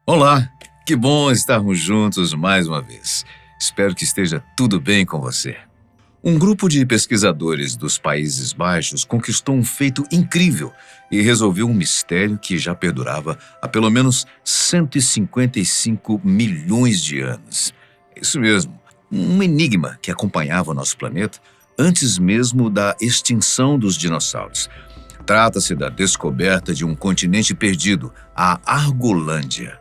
Olá, que bom estarmos juntos mais uma vez. Espero que esteja tudo bem com você. Um grupo de pesquisadores dos Países Baixos conquistou um feito incrível e resolveu um mistério que já perdurava há pelo menos 155 milhões de anos. Isso mesmo, um enigma que acompanhava o nosso planeta antes mesmo da extinção dos dinossauros. Trata-se da descoberta de um continente perdido, a Argolândia.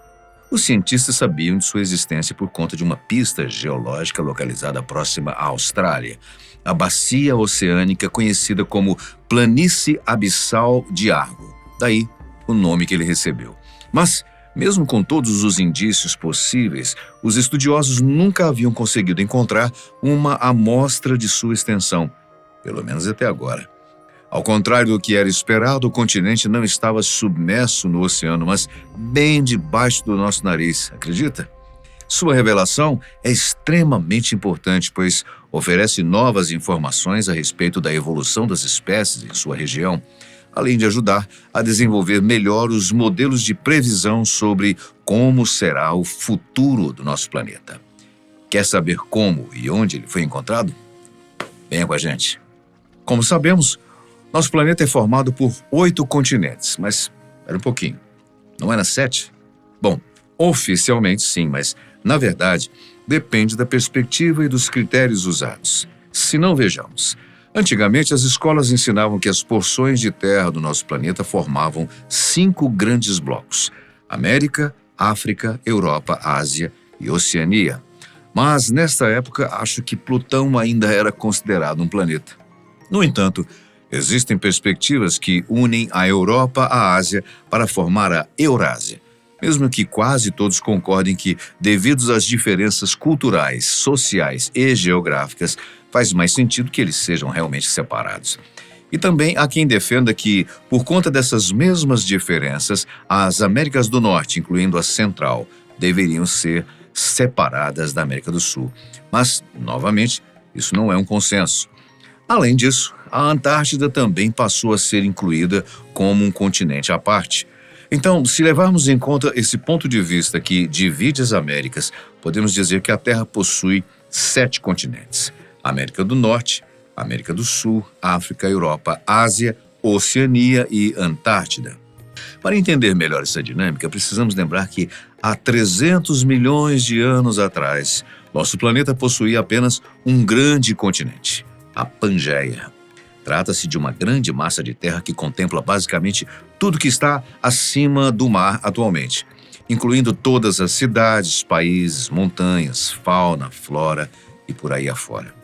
Os cientistas sabiam de sua existência por conta de uma pista geológica localizada próxima à Austrália, a bacia oceânica conhecida como Planície Abissal de Argo, daí o nome que ele recebeu. Mas, mesmo com todos os indícios possíveis, os estudiosos nunca haviam conseguido encontrar uma amostra de sua extensão, pelo menos até agora. Ao contrário do que era esperado, o continente não estava submerso no oceano, mas bem debaixo do nosso nariz, acredita? Sua revelação é extremamente importante, pois oferece novas informações a respeito da evolução das espécies em sua região, além de ajudar a desenvolver melhor os modelos de previsão sobre como será o futuro do nosso planeta. Quer saber como e onde ele foi encontrado? Venha com a gente. Como sabemos, nosso planeta é formado por 8 continentes, mas era um pouquinho. Não era 7? Bom, oficialmente sim, mas, na verdade, depende da perspectiva e dos critérios usados. Se não, vejamos. Antigamente, as escolas ensinavam que as porções de terra do nosso planeta formavam 5 grandes blocos: América, África, Europa, Ásia e Oceania. Mas, nesta época, acho que Plutão ainda era considerado um planeta. No entanto, existem perspectivas que unem a Europa à Ásia para formar a Eurásia, mesmo que quase todos concordem que, devido às diferenças culturais, sociais e geográficas, faz mais sentido que eles sejam realmente separados. E também há quem defenda que, por conta dessas mesmas diferenças, as Américas do Norte, incluindo a Central, deveriam ser separadas da América do Sul. Mas, novamente, isso não é um consenso. Além disso, a Antártida também passou a ser incluída como um continente à parte. Então, se levarmos em conta esse ponto de vista que divide as Américas, podemos dizer que a Terra possui 7 continentes: América do Norte, América do Sul, África, Europa, Ásia, Oceania e Antártida. Para entender melhor essa dinâmica, precisamos lembrar que há 300 milhões de anos atrás, nosso planeta possuía apenas um grande continente: a Pangeia. Trata-se de uma grande massa de terra que contempla basicamente tudo que está acima do mar atualmente, incluindo todas as cidades, países, montanhas, fauna, flora e por aí afora.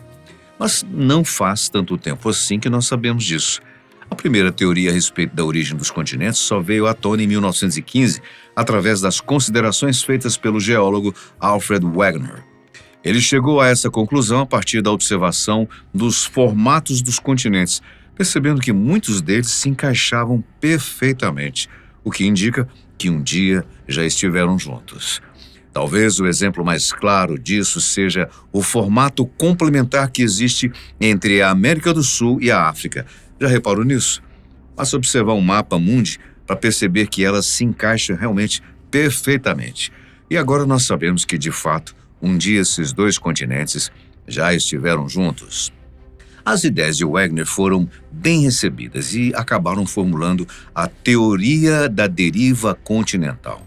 Mas não faz tanto tempo assim que nós sabemos disso. A primeira teoria a respeito da origem dos continentes só veio à tona em 1915, através das considerações feitas pelo geólogo Alfred Wegener. Ele chegou a essa conclusão a partir da observação dos formatos dos continentes, percebendo que muitos deles se encaixavam perfeitamente, o que indica que um dia já estiveram juntos. Talvez o exemplo mais claro disso seja o formato complementar que existe entre a América do Sul e a África. Já reparou nisso? Basta observar um mapa mundi para perceber que elas se encaixam realmente perfeitamente. E agora nós sabemos que, de fato, um dia esses 2 continentes já estiveram juntos. As ideias de Wegener foram bem recebidas e acabaram formulando a teoria da deriva continental.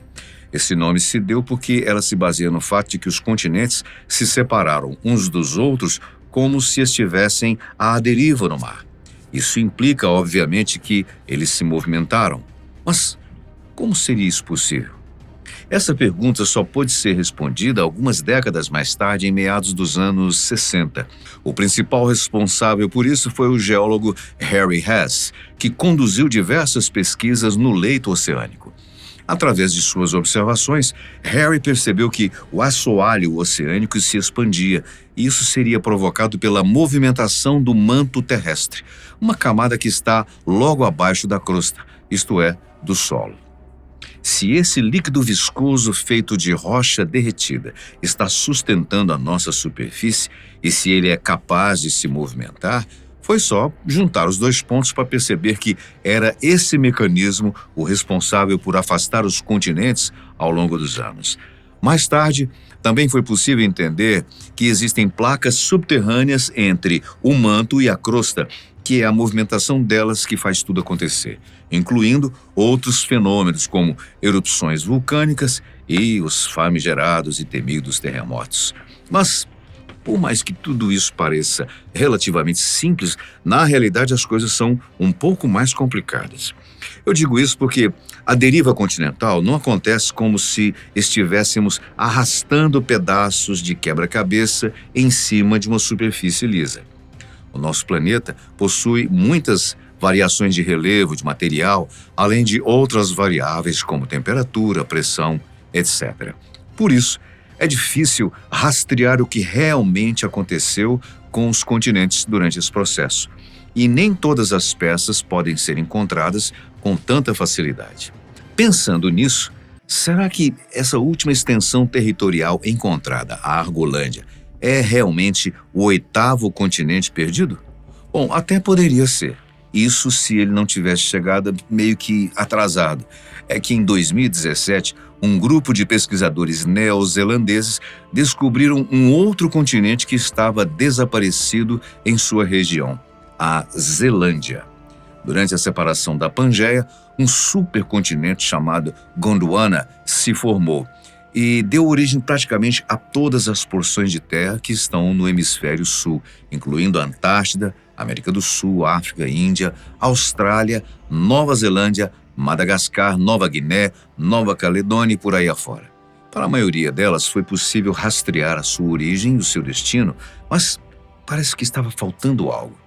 Esse nome se deu porque ela se baseia no fato de que os continentes se separaram uns dos outros como se estivessem à deriva no mar. Isso implica, obviamente, que eles se movimentaram. Mas como seria isso possível? Essa pergunta só pôde ser respondida algumas décadas mais tarde, em meados dos anos 60. O principal responsável por isso foi o geólogo Harry Hess, que conduziu diversas pesquisas no leito oceânico. Através de suas observações, Harry percebeu que o assoalho oceânico se expandia, e isso seria provocado pela movimentação do manto terrestre, uma camada que está logo abaixo da crosta, isto é, do solo. Se esse líquido viscoso feito de rocha derretida está sustentando a nossa superfície e se ele é capaz de se movimentar, Foi só juntar os dois pontos para perceber que era esse mecanismo o responsável por afastar os continentes ao longo dos anos. Mais tarde, também foi possível entender que existem placas subterrâneas entre o manto e a crosta, que é a movimentação delas que faz tudo acontecer, incluindo outros fenômenos como erupções vulcânicas e os famigerados e temidos terremotos. Mas, por mais que tudo isso pareça relativamente simples, na realidade as coisas são um pouco mais complicadas. Eu digo isso porque a deriva continental não acontece como se estivéssemos arrastando pedaços de quebra-cabeça em cima de uma superfície lisa. O nosso planeta possui muitas variações de relevo, de material, além de outras variáveis como temperatura, pressão, etc. Por isso, é difícil rastrear o que realmente aconteceu com os continentes durante esse processo. E nem todas as peças podem ser encontradas com tanta facilidade. Pensando nisso, será que essa última extensão territorial encontrada, a Argolândia, é realmente o 8º continente perdido? Bom, até poderia ser. Isso se ele não tivesse chegado meio que atrasado. É que em 2017, um grupo de pesquisadores neozelandeses descobriram um outro continente que estava desaparecido em sua região, a Zelândia. Durante a separação da Pangeia, um supercontinente chamado Gondwana se formou e deu origem praticamente a todas as porções de terra que estão no hemisfério sul, incluindo a Antártida, América do Sul, África, Índia, Austrália, Nova Zelândia, Madagascar, Nova Guiné, Nova Caledônia e por aí afora. Para a maioria delas foi possível rastrear a sua origem e o seu destino, mas parece que estava faltando algo.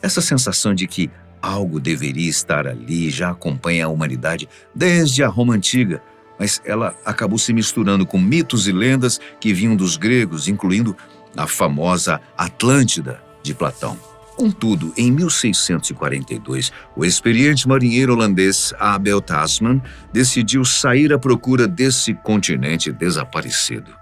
Essa sensação de que algo deveria estar ali já acompanha a humanidade desde a Roma Antiga, mas ela acabou se misturando com mitos e lendas que vinham dos gregos, incluindo a famosa Atlântida de Platão. Contudo, em 1642, o experiente marinheiro holandês Abel Tasman decidiu sair à procura desse continente desaparecido.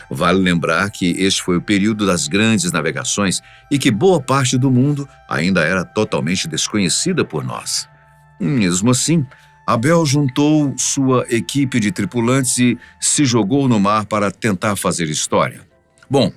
Vale lembrar que este foi o período das grandes navegações e que boa parte do mundo ainda era totalmente desconhecida por nós. Mesmo assim, Abel juntou sua equipe de tripulantes e se jogou no mar para tentar fazer história. Bom,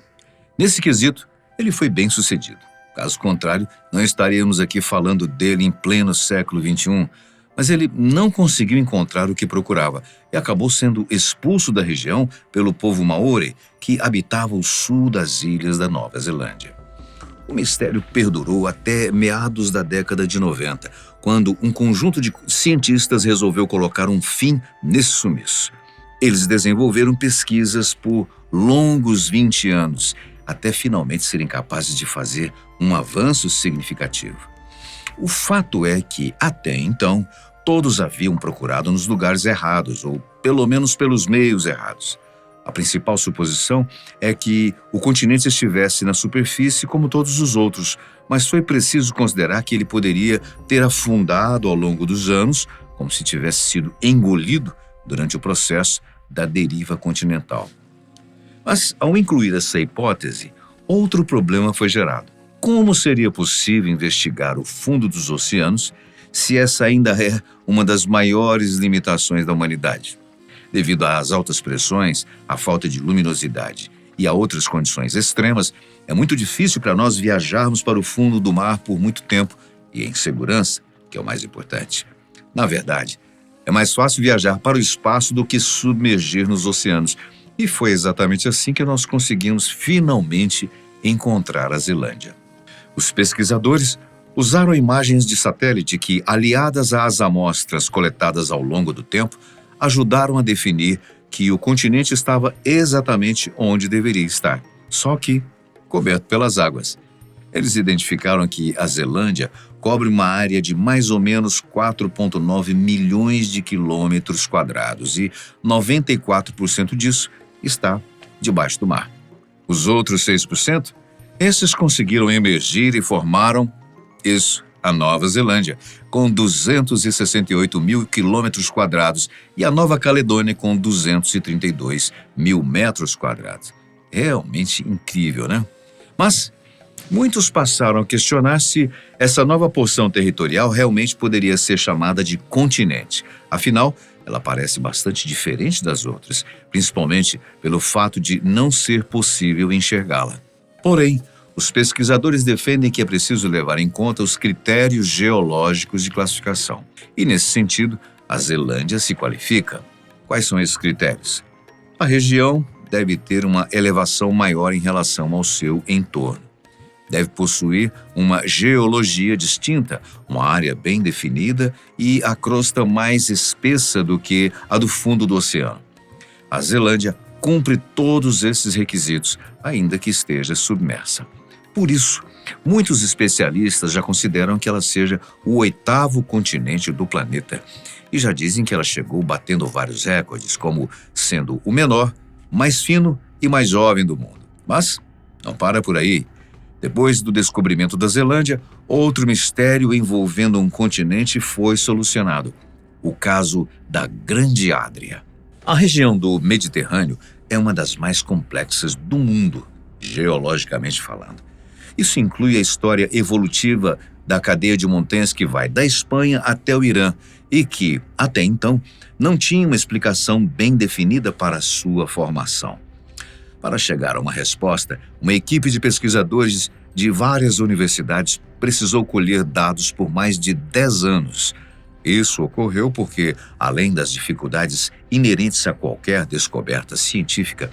nesse quesito, ele foi bem sucedido. Caso contrário, não estaríamos aqui falando dele em pleno século XXI, mas ele não conseguiu encontrar o que procurava e acabou sendo expulso da região pelo povo Maori, que habitava o sul das ilhas da Nova Zelândia. O mistério perdurou até meados da década de 90, quando um conjunto de cientistas resolveu colocar um fim nesse sumiço. Eles desenvolveram pesquisas por longos 20 anos, até finalmente serem capazes de fazer um avanço significativo. O fato é que, até então, todos haviam procurado nos lugares errados, ou pelo menos pelos meios errados. A principal suposição é que o continente estivesse na superfície como todos os outros, mas foi preciso considerar que ele poderia ter afundado ao longo dos anos, como se tivesse sido engolido durante o processo da deriva continental. Mas, ao incluir essa hipótese, outro problema foi gerado. Como seria possível investigar o fundo dos oceanos se essa ainda é uma das maiores limitações da humanidade? Devido às altas pressões, à falta de luminosidade e a outras condições extremas, é muito difícil para nós viajarmos para o fundo do mar por muito tempo e em segurança, que é o mais importante. Na verdade, é mais fácil viajar para o espaço do que submergir nos oceanos. E foi exatamente assim que nós conseguimos finalmente encontrar a Zelândia. Os pesquisadores usaram imagens de satélite que, aliadas às amostras coletadas ao longo do tempo, ajudaram a definir que o continente estava exatamente onde deveria estar, só que coberto pelas águas. Eles identificaram que a Zelândia cobre uma área de mais ou menos 4,9 milhões de quilômetros quadrados e 94% disso está debaixo do mar. Os outros 6%, esses conseguiram emergir e formaram a Nova Zelândia, com 268 mil quilômetros quadrados e a Nova Caledônia com 232 mil metros quadrados. Realmente incrível, né? Mas Muitos passaram a questionar se essa nova porção territorial realmente poderia ser chamada de continente. Afinal, ela parece bastante diferente das outras, principalmente pelo fato de não ser possível enxergá-la. Porém, os pesquisadores defendem que é preciso levar em conta os critérios geológicos de classificação. E, nesse sentido, a Zelândia se qualifica. Quais são esses critérios? A região deve ter uma elevação maior em relação ao seu entorno. Deve possuir uma geologia distinta, uma área bem definida e a crosta mais espessa do que a do fundo do oceano. A Zelândia cumpre todos esses requisitos, ainda que esteja submersa. Por isso, muitos especialistas já consideram que ela seja o 8º continente do planeta e já dizem que ela chegou batendo vários recordes, como sendo o menor, mais fino e mais jovem do mundo. Mas não para por aí. Depois do descobrimento da Zelândia, outro mistério envolvendo um continente foi solucionado: o caso da Grande Adria. A região do Mediterrâneo é uma das mais complexas do mundo, geologicamente falando. Isso inclui a história evolutiva da cadeia de montanhas que vai da Espanha até o Irã e que, até então, não tinha uma explicação bem definida para sua formação. Para chegar a uma resposta, uma equipe de pesquisadores de várias universidades precisou colher dados por mais de 10 anos. Isso ocorreu porque, além das dificuldades inerentes a qualquer descoberta científica,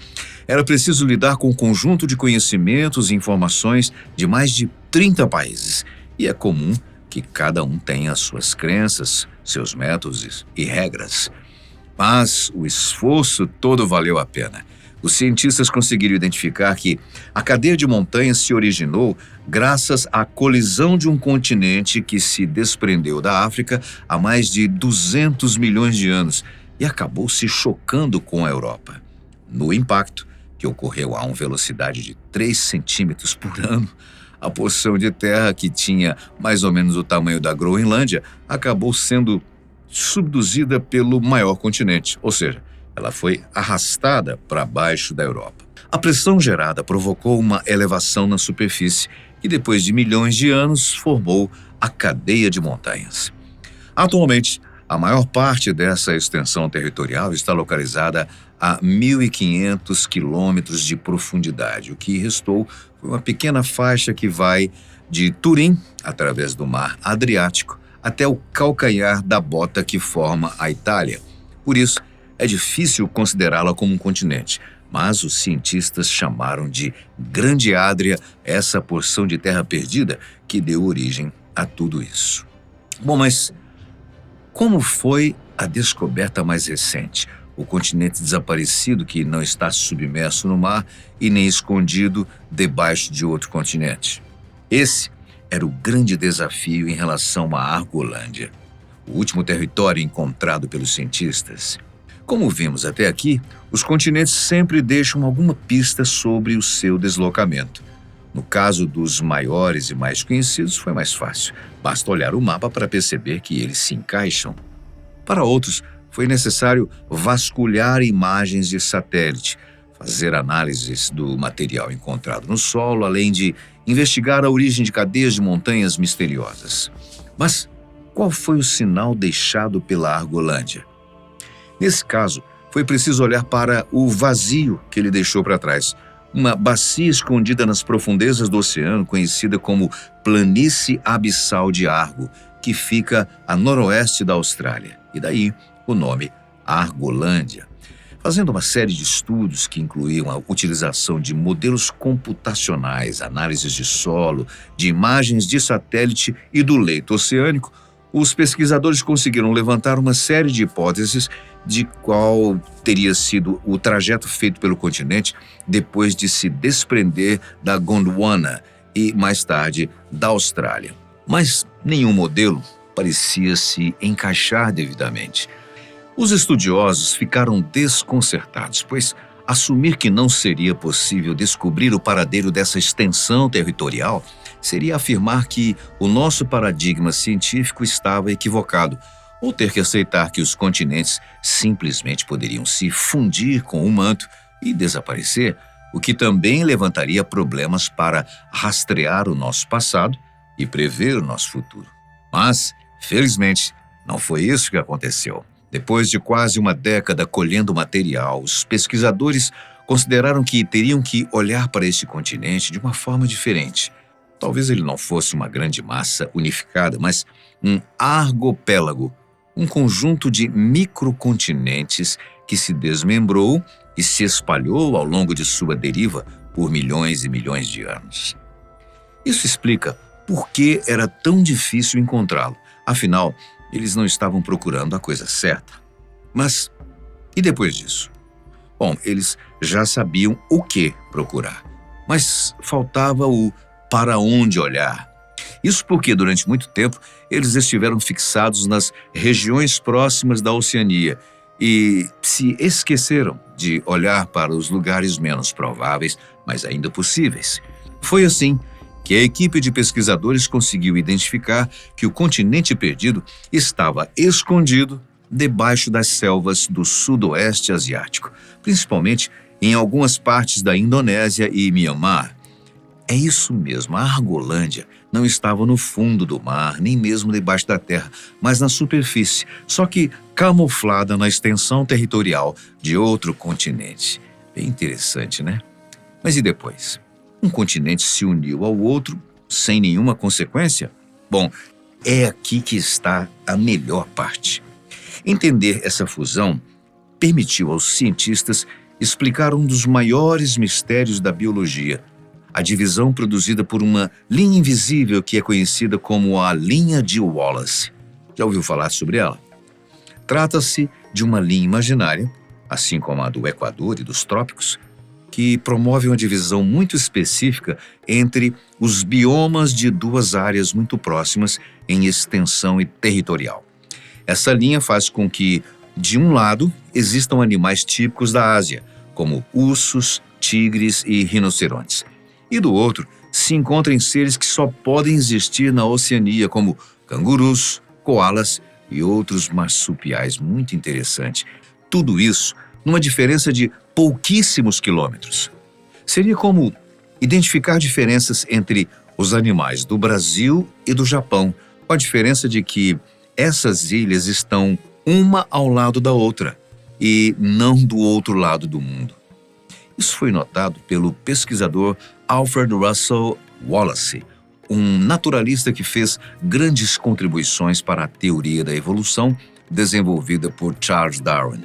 era preciso lidar com um conjunto de conhecimentos e informações de mais de 30 países. E é comum que cada um tenha suas crenças, seus métodos e regras. Mas o esforço todo valeu a pena. Os cientistas conseguiram identificar que a cadeia de montanhas se originou graças à colisão de um continente que se desprendeu da África há mais de 200 milhões de anos e acabou se chocando com a Europa. No impacto, que ocorreu a uma velocidade de 3 centímetros por ano, a porção de terra que tinha mais ou menos o tamanho da Groenlândia acabou sendo subduzida pelo maior continente, ou seja, ela foi arrastada para baixo da Europa. A pressão gerada provocou uma elevação na superfície e, depois de milhões de anos, formou a cadeia de montanhas. Atualmente, a maior parte dessa extensão territorial está localizada a 1.500 quilômetros de profundidade. O que restou foi uma pequena faixa que vai de Turim, através do mar Adriático, até o calcanhar da bota que forma a Itália. Por isso, é difícil considerá-la como um continente, mas os cientistas chamaram de Grande Adria essa porção de terra perdida que deu origem a tudo isso. Bom, mas como foi a descoberta mais recente? O continente desaparecido que não está submerso no mar e nem escondido debaixo de outro continente. Esse era o grande desafio em relação à Argolândia, o último território encontrado pelos cientistas. Como vimos até aqui, os continentes sempre deixam alguma pista sobre o seu deslocamento. No caso dos maiores e mais conhecidos, foi mais fácil. Basta olhar o mapa para perceber que eles se encaixam. Para outros, foi necessário vasculhar imagens de satélite, fazer análises do material encontrado no solo, além de investigar a origem de cadeias de montanhas misteriosas. Mas qual foi o sinal deixado pela Argolândia? Nesse caso, foi preciso olhar para o vazio que ele deixou para trás, uma bacia escondida nas profundezas do oceano, conhecida como Planície Abissal de Argo, que fica a noroeste da Austrália, e daí o nome Argolândia. Fazendo uma série de estudos que incluíam a utilização de modelos computacionais, análises de solo, de imagens de satélite e do leito oceânico, os pesquisadores conseguiram levantar uma série de hipóteses de qual teria sido o trajeto feito pelo continente depois de se desprender da Gondwana e, mais tarde, da Austrália. Mas nenhum modelo parecia se encaixar devidamente. Os estudiosos ficaram desconcertados, pois assumir que não seria possível descobrir o paradeiro dessa extensão territorial seria afirmar que o nosso paradigma científico estava equivocado, ou ter que aceitar que os continentes simplesmente poderiam se fundir com o manto e desaparecer, o que também levantaria problemas para rastrear o nosso passado e prever o nosso futuro. Mas, felizmente, não foi isso que aconteceu. Depois de quase uma década colhendo material, os pesquisadores consideraram que teriam que olhar para este continente de uma forma diferente. Talvez ele não fosse uma grande massa unificada, mas um argopélago, um conjunto de microcontinentes que se desmembrou e se espalhou ao longo de sua deriva por milhões e milhões de anos. Isso explica por que era tão difícil encontrá-lo. Afinal, eles não estavam procurando a coisa certa. Mas, e depois disso? Bom, eles já sabiam o que procurar, mas faltava o para onde olhar. Isso porque, durante muito tempo, eles estiveram fixados nas regiões próximas da Oceania e se esqueceram de olhar para os lugares menos prováveis, mas ainda possíveis. Foi assim que a equipe de pesquisadores conseguiu identificar que o continente perdido estava escondido debaixo das selvas do sudoeste asiático, principalmente em algumas partes da Indonésia e Mianmar. É isso mesmo, a Argolândia não estava no fundo do mar, nem mesmo debaixo da terra, mas na superfície, só que camuflada na extensão territorial de outro continente. Bem interessante, né? Mas e depois? Um continente se uniu ao outro sem nenhuma consequência? Bom, é aqui que está a melhor parte. Entender essa fusão permitiu aos cientistas explicar um dos maiores mistérios da biologia, a divisão produzida por uma linha invisível que é conhecida como a linha de Wallace. Já ouviu falar sobre ela? Trata-se de uma linha imaginária, assim como a do Equador e dos trópicos, que promove uma divisão muito específica entre os biomas de duas áreas muito próximas em extensão e territorial. Essa linha faz com que, de um lado, existam animais típicos da Ásia, como ursos, tigres e rinocerontes. E do outro, se encontrem seres que só podem existir na Oceania, como cangurus, koalas e outros marsupiais. Muito interessante. Tudo isso numa diferença de pouquíssimos quilômetros. Seria como identificar diferenças entre os animais do Brasil e do Japão, com a diferença de que essas ilhas estão uma ao lado da outra e não do outro lado do mundo. Isso foi notado pelo pesquisador Alfred Russel Wallace, um naturalista que fez grandes contribuições para a teoria da evolução desenvolvida por Charles Darwin.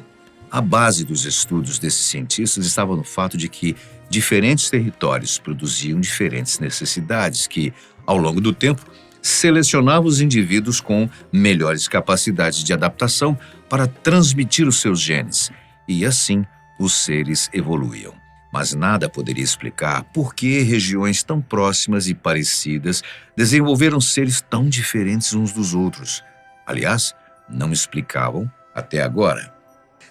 A base dos estudos desses cientistas estava no fato de que diferentes territórios produziam diferentes necessidades que, ao longo do tempo, selecionavam os indivíduos com melhores capacidades de adaptação para transmitir os seus genes, e assim os seres evoluíam. Mas nada poderia explicar por que regiões tão próximas e parecidas desenvolveram seres tão diferentes uns dos outros. Aliás, não explicavam até agora.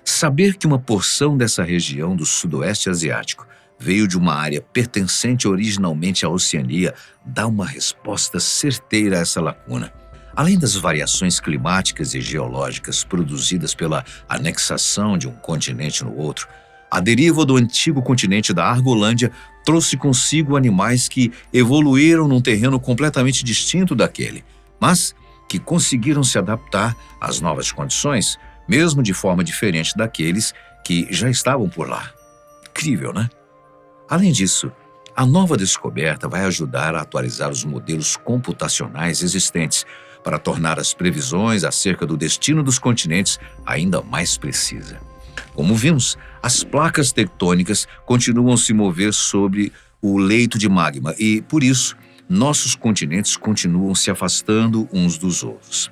Saber que uma porção dessa região do sudoeste asiático veio de uma área pertencente originalmente à Oceania dá uma resposta certeira a essa lacuna. Além das variações climáticas e geológicas produzidas pela anexação de um continente no outro, a deriva do antigo continente da Argolândia trouxe consigo animais que evoluíram num terreno completamente distinto daquele, mas que conseguiram se adaptar às novas condições, mesmo de forma diferente daqueles que já estavam por lá. Incrível, né? Além disso, a nova descoberta vai ajudar a atualizar os modelos computacionais existentes para tornar as previsões acerca do destino dos continentes ainda mais precisas. Como vimos, as placas tectônicas continuam a se mover sobre o leito de magma e, por isso, nossos continentes continuam se afastando uns dos outros.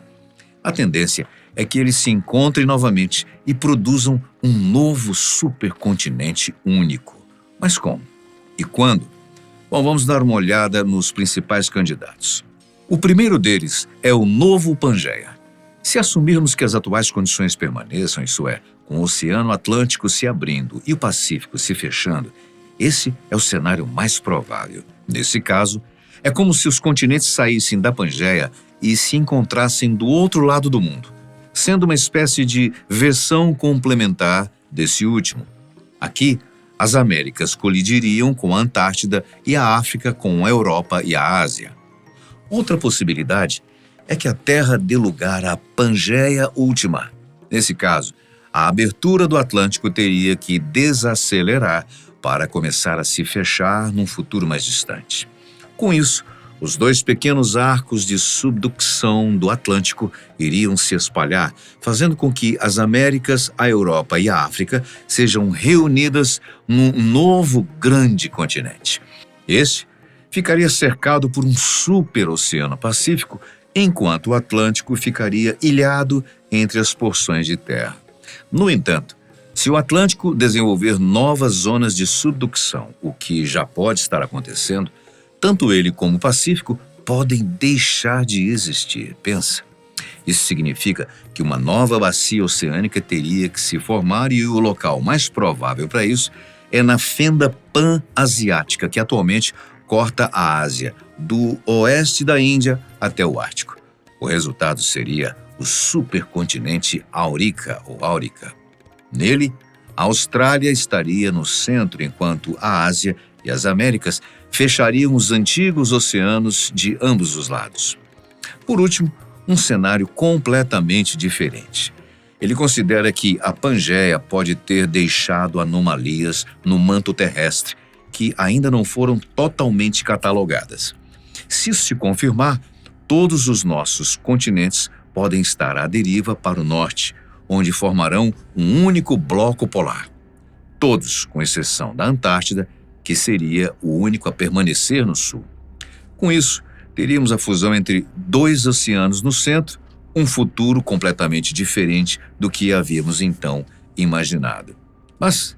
A tendência é que eles se encontrem novamente e produzam um novo supercontinente único. Mas como? E quando? Bom, vamos dar uma olhada nos principais candidatos. O primeiro deles é o Novo Pangeia. Se assumirmos que as atuais condições permaneçam, isso é, com o Oceano Atlântico se abrindo e o Pacífico se fechando, esse é o cenário mais provável. Nesse caso, é como se os continentes saíssem da Pangeia e se encontrassem do outro lado do mundo, sendo uma espécie de versão complementar desse último. Aqui, as Américas colidiriam com a Antártida e a África com a Europa e a Ásia. Outra possibilidade é que a Terra dê lugar à Pangeia Última. Nesse caso, a abertura do Atlântico teria que desacelerar para começar a se fechar num futuro mais distante. Com isso, os dois pequenos arcos de subducção do Atlântico iriam se espalhar, fazendo com que as Américas, a Europa e a África sejam reunidas num novo grande continente. Este ficaria cercado por um super-oceano Pacífico, enquanto o Atlântico ficaria ilhado entre as porções de terra. No entanto, se o Atlântico desenvolver novas zonas de subducção, o que já pode estar acontecendo, tanto ele como o Pacífico podem deixar de existir. Pensa. Isso significa que uma nova bacia oceânica teria que se formar e o local mais provável para isso é na fenda pan-asiática, que atualmente corta a Ásia do oeste da Índia até o Ártico. O resultado seria o supercontinente Áurica ou Áurica. Nele, a Austrália estaria no centro, enquanto a Ásia e as Américas fechariam os antigos oceanos de ambos os lados. Por último, um cenário completamente diferente. Ele considera que a Pangeia pode ter deixado anomalias no manto terrestre que ainda não foram totalmente catalogadas. Se isso se confirmar, todos os nossos continentes podem estar à deriva para o norte, onde formarão um único bloco polar. Todos, com exceção da Antártida, que seria o único a permanecer no sul. Com isso, teríamos a fusão entre dois oceanos no centro, um futuro completamente diferente do que havíamos então imaginado. Mas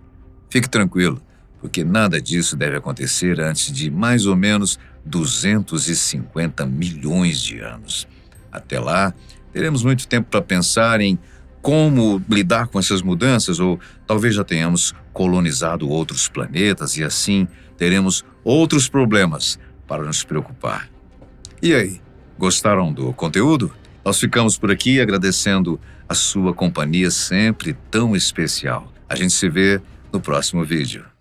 fique tranquilo, porque nada disso deve acontecer antes de mais ou menos 250 milhões de anos. Até lá, teremos muito tempo para pensar em como lidar com essas mudanças, ou talvez já tenhamos colonizado outros planetas e assim teremos outros problemas para nos preocupar. E aí, gostaram do conteúdo? Nós ficamos por aqui agradecendo a sua companhia sempre tão especial. A gente se vê no próximo vídeo.